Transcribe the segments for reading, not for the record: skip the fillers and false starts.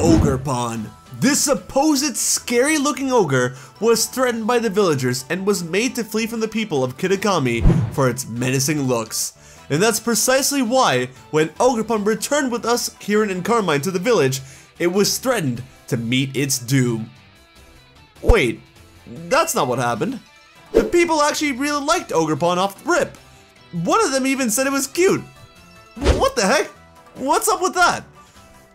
Ogerpon. This supposed scary looking ogre was threatened by the villagers and was made to flee from the people of Kitakami for its menacing looks. And that's precisely why, when Ogerpon returned with us, Kieran and Carmine, to the village, it was threatened to meet its doom. Wait, that's not what happened. The people actually really liked Ogerpon off the rip. One of them even said it was cute. What the heck? What's up with that?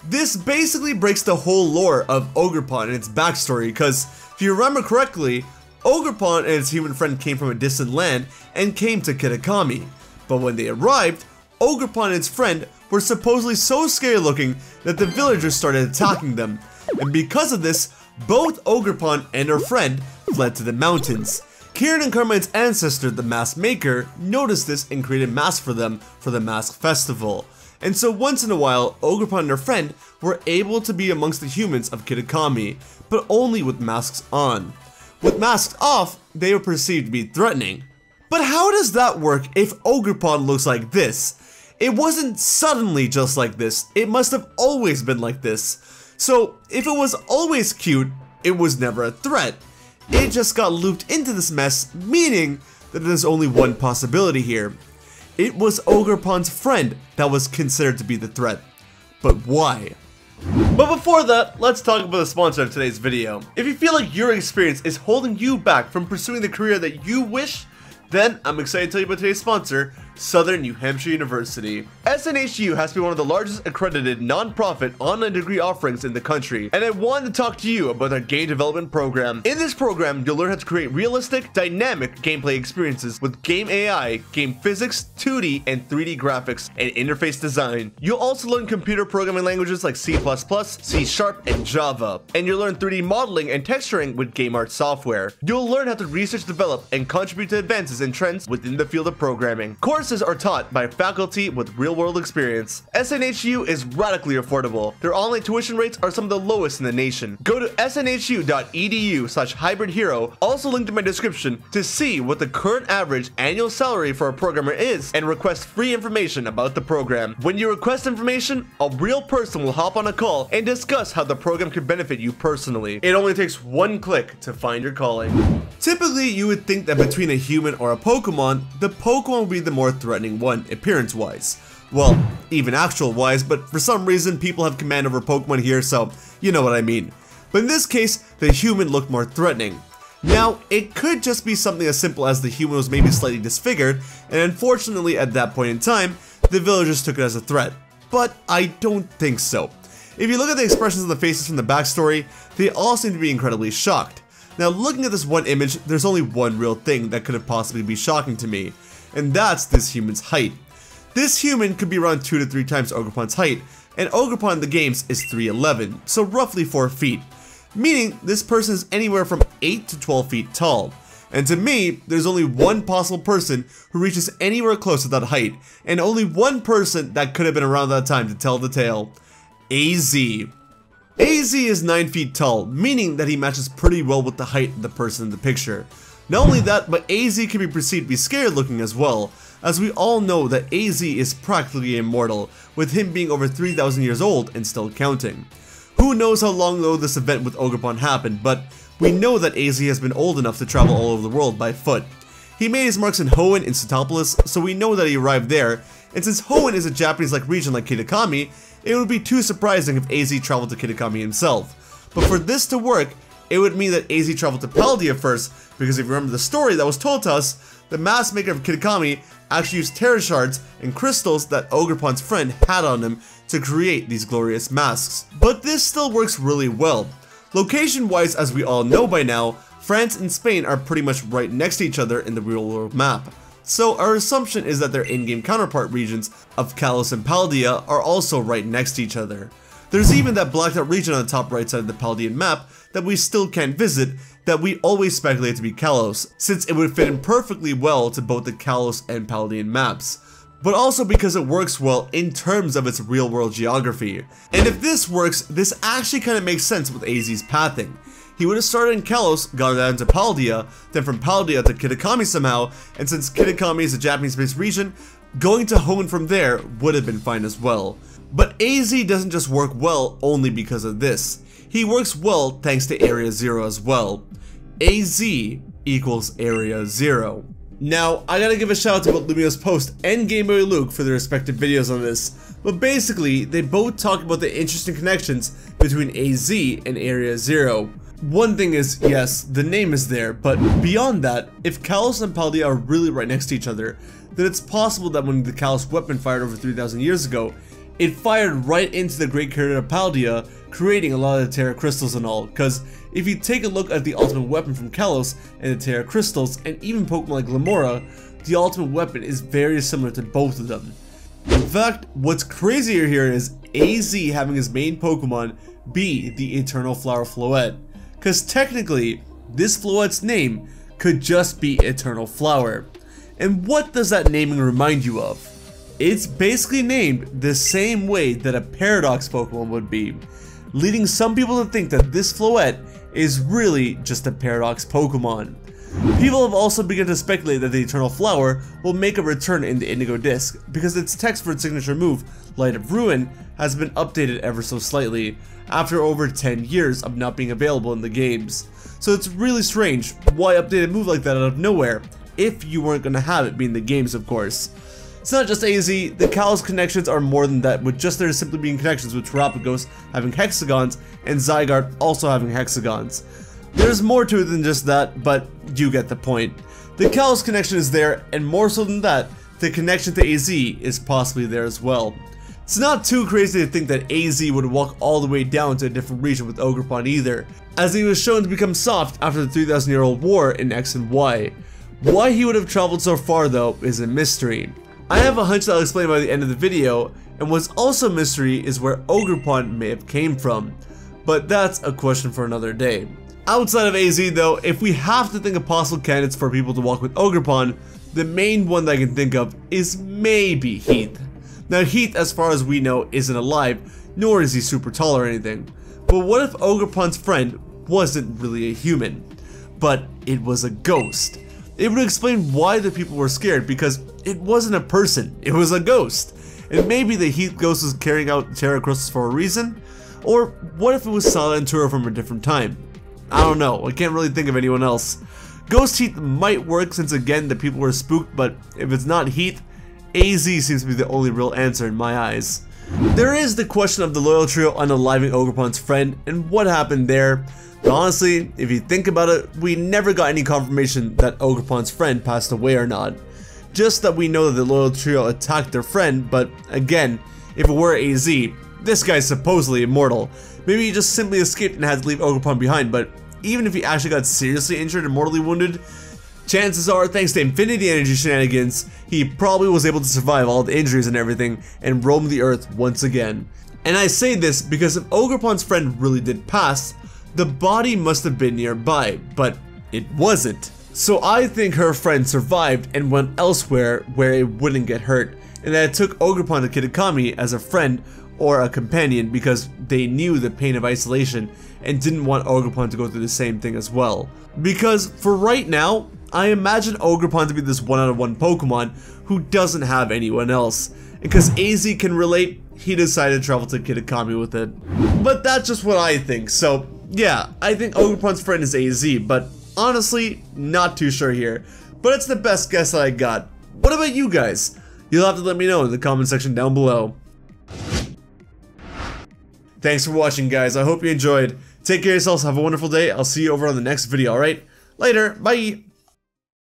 This basically breaks the whole lore of Ogerpon and its backstory, because if you remember correctly, Ogerpon and its human friend came from a distant land and came to Kitakami. But when they arrived, Ogerpon and its friend were supposedly so scary looking that the villagers started attacking them. And because of this, both Ogerpon and her friend fled to the mountains. Kieran and Carmine's ancestor, the Mask Maker, noticed this and created masks for them for the Mask Festival. And so once in a while, Ogerpon and her friend were able to be amongst the humans of Kitakami, but only with masks on. With masks off, they were perceived to be threatening. But how does that work if Ogerpon looks like this? It wasn't suddenly just like this, it must have always been like this. So if it was always cute, it was never a threat. It just got looped into this mess, meaning that there's only one possibility here. It was Ogerpon's friend that was considered to be the threat. But why? But before that, let's talk about the sponsor of today's video. If you feel like your experience is holding you back from pursuing the career that you wish, then I'm excited to tell you about today's sponsor, Southern New Hampshire University. SNHU has to be one of the largest accredited non-profit online degree offerings in the country, and I wanted to talk to you about their game development program. In this program, you'll learn how to create realistic, dynamic gameplay experiences with game AI, game physics, 2D and 3D graphics, and interface design. You'll also learn computer programming languages like C++, C#, and Java, and you'll learn 3D modeling and texturing with game art software. You'll learn how to research, develop, and contribute to advances and trends within the field of programming. Courses are taught by faculty with real-world experience. SNHU is radically affordable. Their online tuition rates are some of the lowest in the nation. Go to snhu.edu/hybridhero, also linked in my description, to see what the current average annual salary for a programmer is and request free information about the program. When you request information, a real person will hop on a call and discuss how the program could benefit you personally. It only takes one click to find your calling. Typically, you would think that between a human or a Pokemon, the Pokemon would be the more threatening one, appearance-wise. Well, even actual-wise, but for some reason people have command over Pokemon here, so you know what I mean. But in this case, the human looked more threatening. Now, it could just be something as simple as the human was maybe slightly disfigured, and unfortunately at that point in time, the villagers took it as a threat. But I don't think so. If you look at the expressions on the faces from the backstory, they all seem to be incredibly shocked. Now, looking at this one image, there's only one real thing that could have possibly be shocking to me, and that's this human's height. This human could be around 2 to 3 times Ogerpon's height, and Ogerpon in the games is 3'11", so roughly 4 feet, meaning this person is anywhere from 8 to 12 feet tall. And to me, there's only one possible person who reaches anywhere close to that height, and only one person that could have been around that time to tell the tale: AZ. AZ is 9 feet tall, meaning that he matches pretty well with the height of the person in the picture. Not only that, but AZ can be perceived to be scary looking as well, as we all know that AZ is practically immortal, with him being over 3,000 years old and still counting. Who knows how long ago this event with Ogerpon happened, but we know that AZ has been old enough to travel all over the world by foot. He made his marks in Hoenn in Sootopolis, so we know that he arrived there, and since Hoenn is a Japanese-like region like Kitakami, it would be too surprising if AZ traveled to Kitakami himself. But for this to work, it would mean that AZ traveled to Paldea first, because if you remember the story that was told to us, the Mask Maker of Kitakami actually used Terra Shards and crystals that Ogerpon's friend had on him to create these glorious masks. But this still works really well. Location-wise, as we all know by now, France and Spain are pretty much right next to each other in the real-world map. So our assumption is that their in-game counterpart regions of Kalos and Paldea are also right next to each other. There's even that blacked out region on the top right side of the Paldean map that we still can't visit that we always speculate to be Kalos, since it would fit in perfectly well to both the Kalos and Paldean maps, but also because it works well in terms of its real-world geography. And if this works, this actually kind of makes sense with AZ's pathing. He would have started in Kalos, gone down to Paldea, then from Paldea to Kitakami somehow, and since Kitakami is a Japanese-based region, going to Hoenn from there would have been fine as well. But AZ doesn't just work well only because of this. He works well thanks to Area Zero as well. AZ equals Area Zero. Now, I gotta give a shout out to both Lumio's Post and Game Boy Luke for their respective videos on this, but basically, they both talk about the interesting connections between AZ and Area Zero. One thing is, yes, the name is there, but beyond that, if Kalos and Paldea are really right next to each other, then it's possible that when the Kalos weapon fired over 3,000 years ago, it fired right into the Great Carrot of Paldea, creating a lot of the Terra Crystals and all, because if you take a look at the ultimate weapon from Kalos and the Terra Crystals, and even Pokemon like Glimmora, the ultimate weapon is very similar to both of them. In fact, what's crazier here is AZ having his main Pokemon be the Eternal Flower Floette, because technically, this Floette's name could just be Eternal Flower. And what does that naming remind you of? It's basically named the same way that a Paradox Pokemon would be, leading some people to think that this Floette is really just a Paradox Pokemon. People have also begun to speculate that the Eternal Flower will make a return in the Indigo Disc, because its text for its signature move, Light of Ruin, has been updated ever so slightly, after over 10 years of not being available in the games. So it's really strange, why update a move like that out of nowhere, if you weren't going to have it be in the games of course. It's not just AZ, the Kalos connections are more than that, with just there simply being connections with Terapagos having hexagons and Zygarde also having hexagons. There's more to it than just that, but you get the point. The Kalos connection is there, and more so than that, the connection to AZ is possibly there as well. It's not too crazy to think that AZ would walk all the way down to a different region with Ogerpon either, as he was shown to become soft after the 3,000-year-old war in X and Y. Why he would have traveled so far though is a mystery. I have a hunch that I'll explain by the end of the video, and what's also a mystery is where Ogerpon may have came from, but that's a question for another day. Outside of AZ though, if we have to think of possible candidates for people to walk with Ogerpon, the main one that I can think of is maybe Heath. Now Heath, as far as we know, isn't alive, nor is he super tall or anything, but what if Ogerpon's friend wasn't really a human, but it was a ghost? It would explain why the people were scared, because it wasn't a person, it was a ghost. And maybe the Heath ghost was carrying out Terra Crystals for a reason? Or what if it was Salantura from a different time? I don't know, I can't really think of anyone else. Ghost Heath might work since again the people were spooked, but if it's not Heath, AZ seems to be the only real answer in my eyes. There is the question of the Loyal Trio unaliving Ogerpon's friend and what happened there. But honestly, if you think about it, we never got any confirmation that Ogerpon's friend passed away or not. Just that we know that the Loyal Trio attacked their friend, but again, if it were AZ, this guy's supposedly immortal. Maybe he just simply escaped and had to leave Ogerpon behind, but even if he actually got seriously injured and mortally wounded, chances are, thanks to Infinity Energy shenanigans, he probably was able to survive all the injuries and everything and roam the earth once again. And I say this because if Ogerpon's friend really did pass, the body must have been nearby, but it wasn't. So I think her friend survived and went elsewhere where it wouldn't get hurt, and that it took Ogerpon to Kitakami as a friend or a companion because they knew the pain of isolation and didn't want Ogerpon to go through the same thing as well. Because for right now, I imagine Ogerpon to be this one-on-one Pokemon who doesn't have anyone else, and because AZ can relate, he decided to travel to Kitakami with it. But that's just what I think, so yeah, I think Ogerpon's friend is AZ, but honestly, not too sure here. But it's the best guess that I got. What about you guys? You'll have to let me know in the comment section down below. Thanks for watching, guys. I hope you enjoyed. Take care of yourselves, have a wonderful day. I'll see you over on the next video, alright? Later, bye!